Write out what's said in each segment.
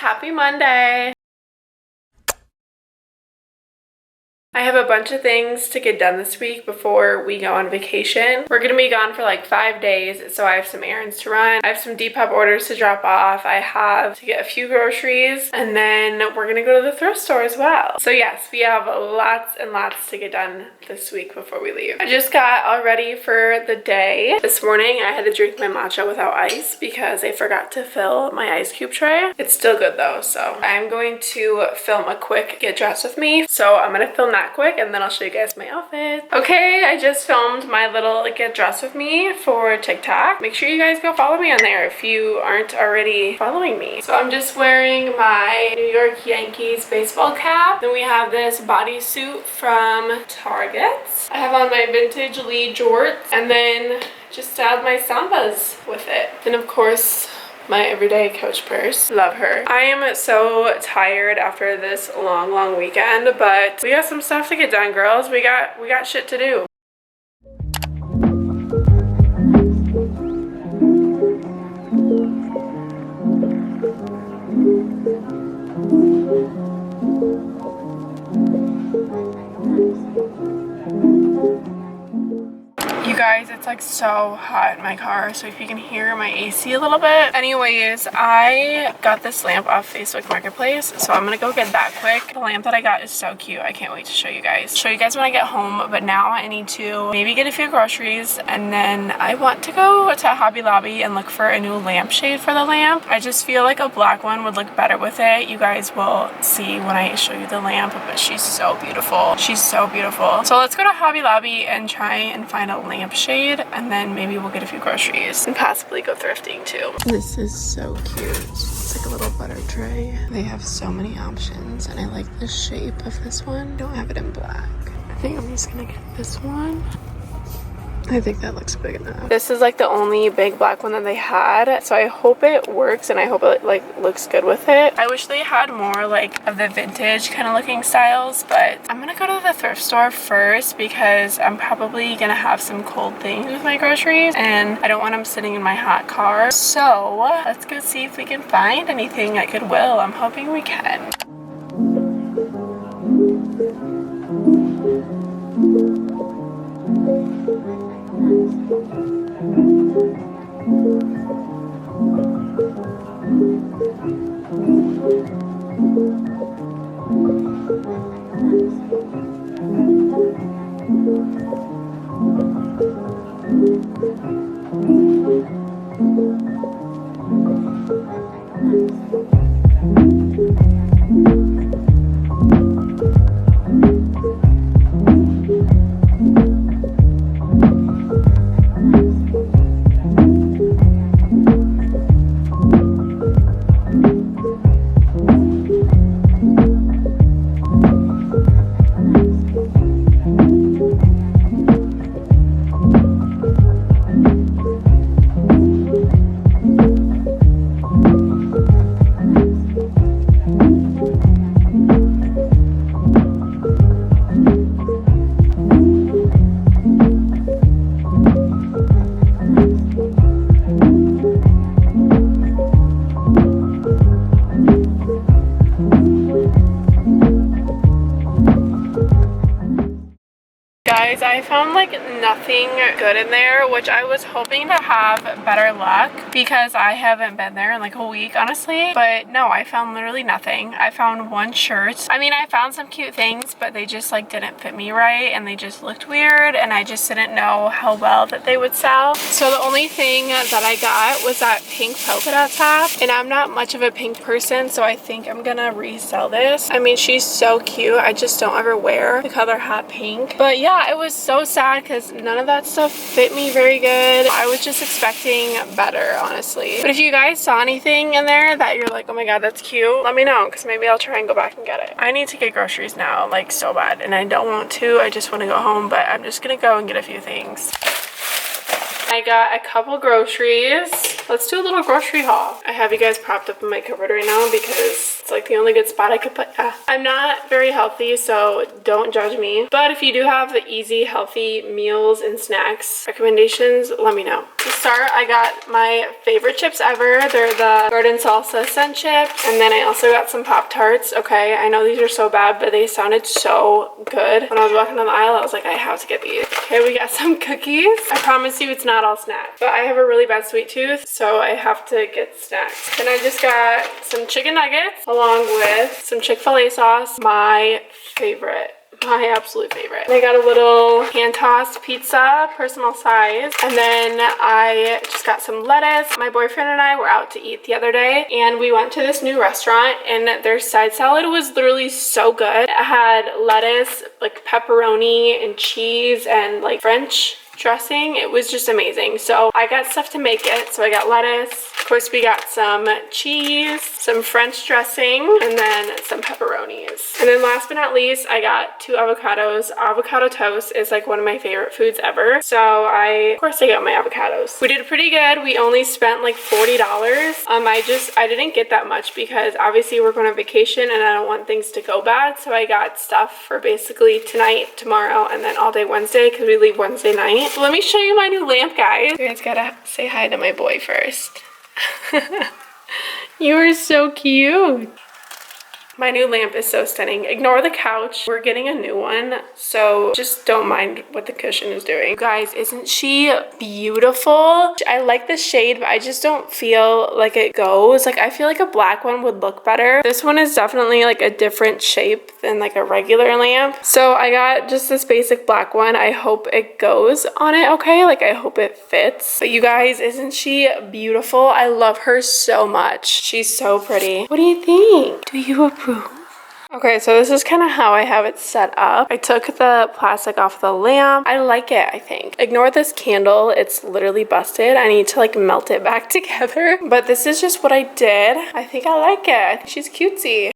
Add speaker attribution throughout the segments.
Speaker 1: Happy Monday. I have a bunch of things to get done this week before we go on vacation. We're gonna be gone for like 5 days, so I have some errands to run. I have some Depop orders to drop off. I have to get a few groceries, and then we're gonna go to the thrift store as well. So yes, we have lots and lots to get done this week before we leave. I just got all ready for the day. This morning I had to drink my matcha without ice because I forgot to fill my ice cube tray. It's still good though, so I'm going to film a quick get dressed with me. So I'm gonna film that quick and then I'll show you guys my outfit. Okay, I just filmed my little get dressed with me for TikTok. Make sure you guys go follow me on there if you aren't already following me. So I'm just wearing my New York Yankees baseball cap. Then we have this bodysuit from Target. I have on my vintage Lee jorts and then just styled my sambas with it. Then of course my everyday Coach purse. Love her. I am so tired after this long weekend, but we got some stuff to get done, girls. We got shit to do. Guys, it's like so hot in my car, so if you can hear my AC a little bit. Anyways, I got this lamp off Facebook Marketplace, so I'm gonna go get that quick. The lamp that I got is so cute. I can't wait to show you guys. Show you guys when I get home, but now I need to maybe get a few groceries, and then I want to go to Hobby Lobby and look for a new lampshade for the lamp. I just feel like a black one would look better with it. You guys will see when I show you the lamp, but she's so beautiful. She's so beautiful. So let's go to Hobby Lobby and try and find a lamp shade, and then maybe we'll get a few groceries and possibly go thrifting too. This is so cute. It's like a little butter tray. They have so many options and I like the shape of this one. I don't have it in black. I think I'm just gonna get this one. I think that looks big enough. This is like the only big black one that they had, so I hope it works and I hope it like looks good with it. I wish they had more like of the vintage kind of looking styles, but I'm gonna go to the thrift store first because I'm probably gonna have some cold things with my groceries and I don't want them sitting in my hot car. So let's go see if we can find anything at Goodwill. I'm hoping we can. guys, I found like nothing good in there, which I was hoping to have better luck because I haven't been there in like a week, honestly. But no, I found literally nothing. I found one shirt. I mean, I found some cute things, but they just like didn't fit me right and they just looked weird and I just didn't know how well that they would sell. So the only thing that I got was that pink polka dot top, and I'm not much of a pink person, so I think I'm gonna resell this. I mean, she's so cute. I just don't ever wear the color hot pink. But yeah, it was so sad because none of that stuff fit me very good. I was just expecting better, honestly. But if you guys saw anything in there that you're like, oh my god, that's cute, let me know because maybe I'll try and go back and get it. I need to get groceries now, like so bad, and I don't want to. I just want to go home, but I'm just gonna go and get a few things. I got a couple groceries. Let's do a little grocery haul. I have you guys propped up in my cupboard right now because it's like the only good spot I could put. I'm not very healthy, so don't judge me. But if you do have the easy, healthy meals and snacks recommendations, let me know. To start, I got my favorite chips ever. They're the garden salsa scent chips. And then I also got some Pop-Tarts. Okay, I know these are so bad, but they sounded so good. When I was walking down the aisle, I was like, I have to get these. Okay, we got some cookies. I promise you it's not all snacks, but I have a really bad sweet tooth, so I have to get snacks. Then I just got some chicken nuggets along with some Chick-fil-A sauce, my favorite. My absolute favorite. And I got a little hand-tossed pizza, personal size. And then I just got some lettuce. My boyfriend and I were out to eat the other day, and we went to this new restaurant, and their side salad was literally so good. It had lettuce, like pepperoni and cheese and like French dressing. It was just amazing. So I got stuff to make it. So I got lettuce. Of course, we got some cheese, some French dressing, and then some pepperonis. And then last but not least, I got 2 avocados. Avocado toast is like one of my favorite foods ever. So of course I got my avocados. We did pretty good. We only spent like $40. I didn't get that much because obviously we're going on vacation and I don't want things to go bad. So I got stuff for basically tonight, tomorrow, and then all day Wednesday because we leave Wednesday night. So let me show you my new lamp, guys. You guys gotta say hi to my boy first. You are so cute. My new lamp is so stunning. Ignore the couch. We're getting a new one, so just don't mind what the cushion is doing. Guys, isn't she beautiful? I like the shade, but I just don't feel like it goes. Like, I feel like a black one would look better. This one is definitely like a different shape than like a regular lamp. So I got just this basic black one. I hope it goes on it okay. Like, I hope it fits. But you guys, isn't she beautiful? I love her so much. She's so pretty. What do you think? Do you approve? Okay, so this is kind of how I have it set up. I took the plastic off the lamp. I like it, I think. Ignore this candle. It's literally busted. I need to like melt it back together. But this is just what I did. I think I like it. I think she's cutesy.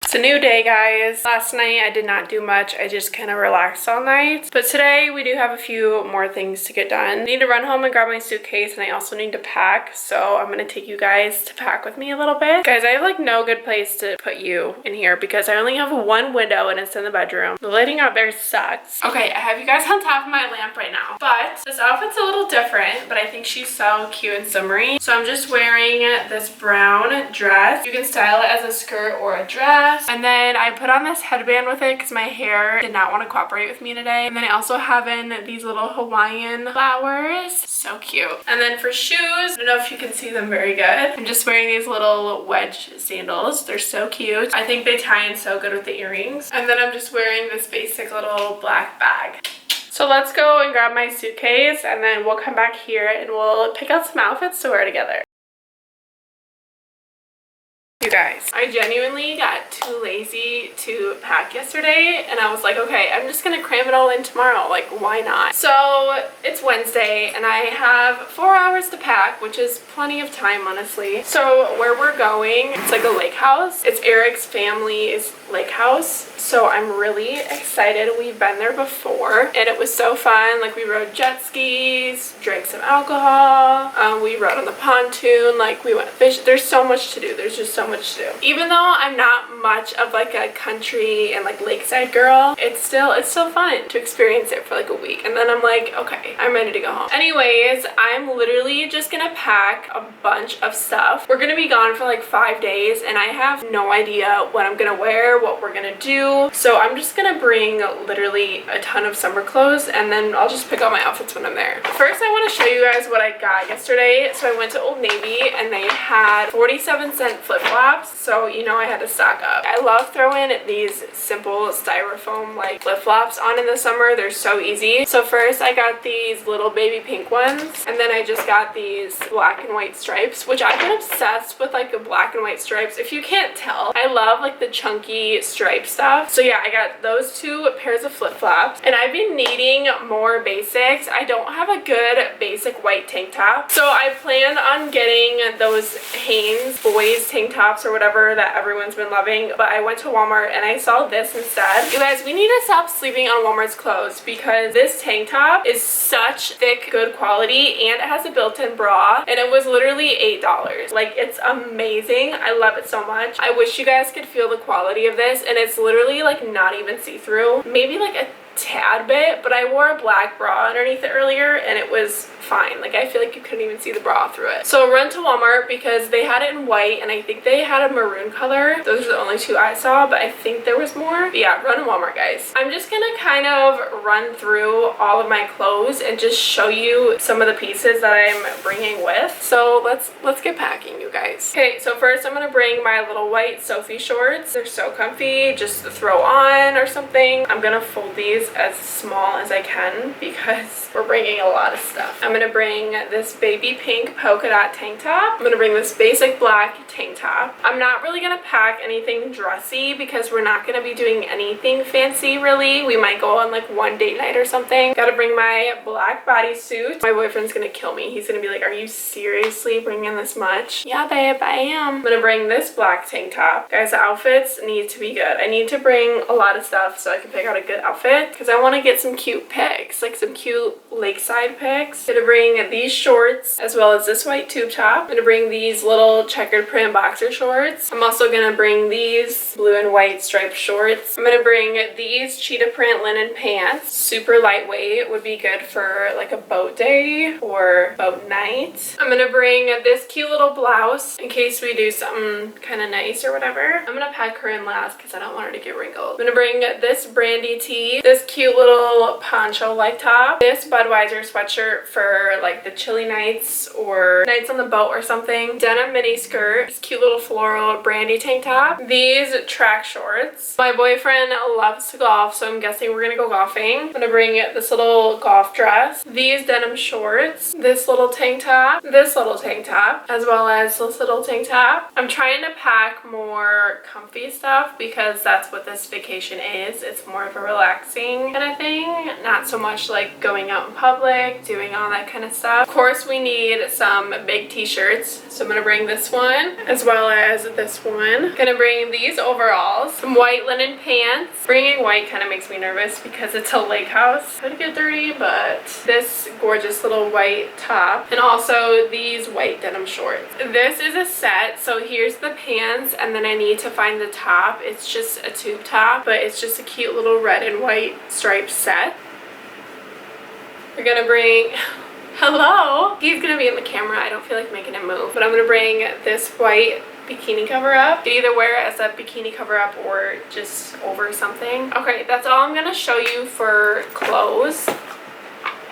Speaker 1: It's a new day, guys. Last night I did not do much. I just kind of relaxed all night. But today we do have a few more things to get done. I need to run home and grab my suitcase, and I also need to pack. So I'm gonna take you guys to pack with me a little bit. Guys, I have like no good place to put you in here because I only have one window and it's in the bedroom. The lighting out there sucks. Okay, I have you guys on top of my lamp right now. But this outfit's a little different, but I think she's so cute and summery. So I'm just wearing this brown dress. You can style it as a skirt or a dress. And then I put on this headband with it because my hair did not want to cooperate with me today. And then I also have in these little Hawaiian flowers. So cute. And then for shoes, I don't know if you can see them very good. I'm just wearing these little wedge sandals. They're so cute. I think they tie in so good with the earrings. And then I'm just wearing this basic little black bag. So let's go and grab my suitcase and then we'll come back here and we'll pick out some outfits to wear together. You guys, I genuinely got too lazy to pack yesterday, and I was like, okay, I'm just gonna cram it all in tomorrow. Like, why not? So it's Wednesday, and I have 4 hours to pack, which is plenty of time, honestly. So where we're going, it's like a lake house. It's Eric's family's lake house. So I'm really excited. We've been there before, and it was so fun. Like, we rode jet skis, drank some alcohol, we rode on the pontoon, like we went fishing. There's so much to do. There's just so much to do. Even though I'm not much of like a country and like lakeside girl, it's still fun to experience it for like a week. And then I'm like, okay, I'm ready to go home. Anyways, I'm literally just gonna pack a bunch of stuff. We're gonna be gone for like 5 days, and I have no idea what I'm gonna wear, what we're gonna do. So I'm just gonna bring literally a ton of summer clothes, and then I'll just pick out my outfits when I'm there. First, I want to show you guys what I got yesterday. So I went to Old Navy, and they had 47-cent flip-flops, so you know I had to stock up. I love throwing these simple styrofoam like flip-flops on in the summer. They're so easy. So first I got these little baby pink ones, and then I just got these black and white stripes, which I've been obsessed with, like the black and white stripes. If you can't tell, I love like the chunky stripe stuff. So yeah, I got those 2 pairs of flip-flops, and I've been needing more basics. I don't have a good basic white tank top, so I planned on getting those Hanes boys tank tops or whatever that everyone's been loving, but I went to Walmart and I saw this instead. You guys, we need to stop sleeping on Walmart's clothes, because this tank top is such thick, good quality, and it has a built-in bra, and it was literally $8. Like, it's amazing. I love it so much. I wish you guys could feel the quality of this, and it's literally like not even see-through, maybe like a tad bit, but I wore a black bra underneath it earlier, and it was fine. Like, I feel like you couldn't even see the bra through it. So run to Walmart, because they had it in white, and I think they had a maroon color. Those are the only 2 I saw, but I think there was more. But yeah, run to Walmart, guys. I'm just gonna kind of run through all of my clothes and just show you some of the pieces that I'm bringing with. So let's get packing, you guys. Okay, so first I'm gonna bring my little white Sophie shorts. They're so comfy, just to throw on or something. I'm gonna fold these as small as I can, because we're bringing a lot of stuff. I'm gonna bring this baby pink polka dot tank top. I'm gonna bring this basic black tank top. I'm not really gonna pack anything dressy, because we're not gonna be doing anything fancy really. We might go on like one date night or something. Gotta bring my black bodysuit. My boyfriend's gonna kill me. He's gonna be like, are you seriously bringing this much? Yeah, babe, I am. I'm gonna bring this black tank top. Guys, the outfits need to be good. I need to bring a lot of stuff so I can pick out a good outfit, because I want to get some cute pics, like some cute lakeside pics. I'm gonna bring these shorts, as well as this white tube top. I'm gonna bring these little checkered print boxer shorts. I'm also gonna bring these blue and white striped shorts. I'm gonna bring these cheetah print linen pants. Super lightweight, would be good for like a boat day or boat night. I'm gonna bring this cute little blouse in case we do something kind of nice or whatever. I'm gonna pack her in last because I don't want her to get wrinkled. I'm gonna bring this brandy tee, this cute little poncho like top, this Budweiser sweatshirt for like the chilly nights or nights on the boat or something, denim mini skirt, this cute little floral brandy tank top, these track shorts. My boyfriend loves to golf, so I'm guessing we're gonna go golfing. I'm gonna bring this little golf dress, these denim shorts, this little tank top, this little tank top, as well as this little tank top. I'm trying to pack more comfy stuff, because that's what this vacation is. It's more of a relaxing kind of thing, not so much like going out in public, doing all that kind of stuff. Of course, we need some big t-shirts, so I'm gonna bring this one as well as this one. Gonna bring these overalls, some white linen pants. Bringing white kind of makes me nervous because it's a lake house. Could get dirty, but this gorgeous little white top, and also these white denim shorts. This is a set, so here's the pants, and then I need to find the top. It's just a tube top, but it's just a cute little red and white striped set. We're gonna bring, hello, he's gonna be in the camera. I don't feel like making him move, but I'm gonna bring this white bikini cover up. You can either wear it as a bikini cover up or just over something. Okay, that's all I'm gonna show you for clothes.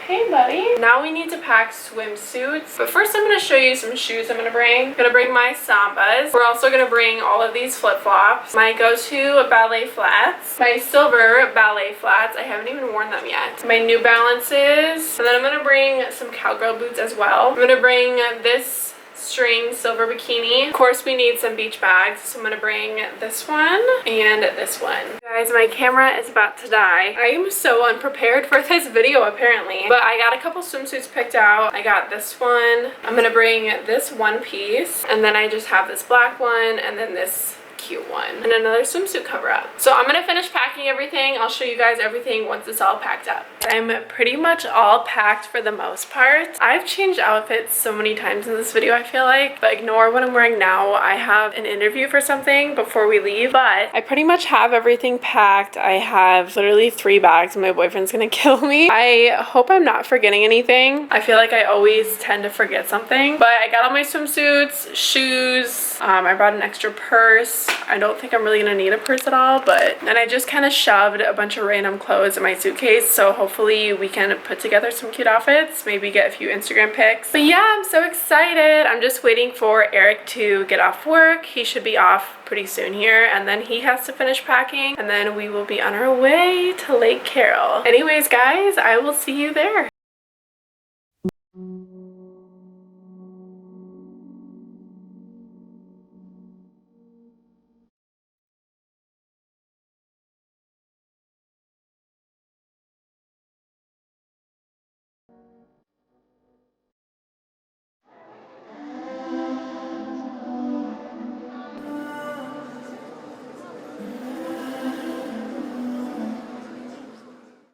Speaker 1: Hey buddy. Now we need to pack swimsuits, but first I'm going to show you some shoes I'm going to bring. I'm going to bring my Sambas. We're also going to bring all of these flip-flops. My go-to ballet flats. My silver ballet flats. I haven't even worn them yet. My New Balances. And then I'm going to bring some cowgirl boots as well. I'm going to bring this string silver bikini. Of course, we need some beach bags, so I'm gonna bring this one and this one. Guys, my camera is about to die. I am so unprepared for this video apparently, but I got a couple swimsuits picked out. I got this one. I'm gonna bring this one piece, and then I just have this black one, and then this cute one, and another swimsuit cover up. So I'm gonna finish packing everything. I'll show you guys everything once it's all packed up. I'm pretty much all packed for the most part. I've changed outfits so many times in this video, I feel like, but ignore what I'm wearing now. I have an interview for something before we leave, but I pretty much have everything packed. I have literally 3 bags and my boyfriend's gonna kill me. I hope I'm not forgetting anything. I feel like I always tend to forget something, but I got all my swimsuits, shoes, I brought an extra purse. I don't think I'm really gonna need a purse at all, but then I just kind of shoved a bunch of random clothes in my suitcase, so hopefully we can put together some cute outfits, maybe get a few Instagram pics. But yeah, I'm so excited. I'm just waiting for Eric to get off work. He should be off pretty soon here, and then he has to finish packing, and then we will be on our way to Lake Carroll. Anyways, guys, I will see you there.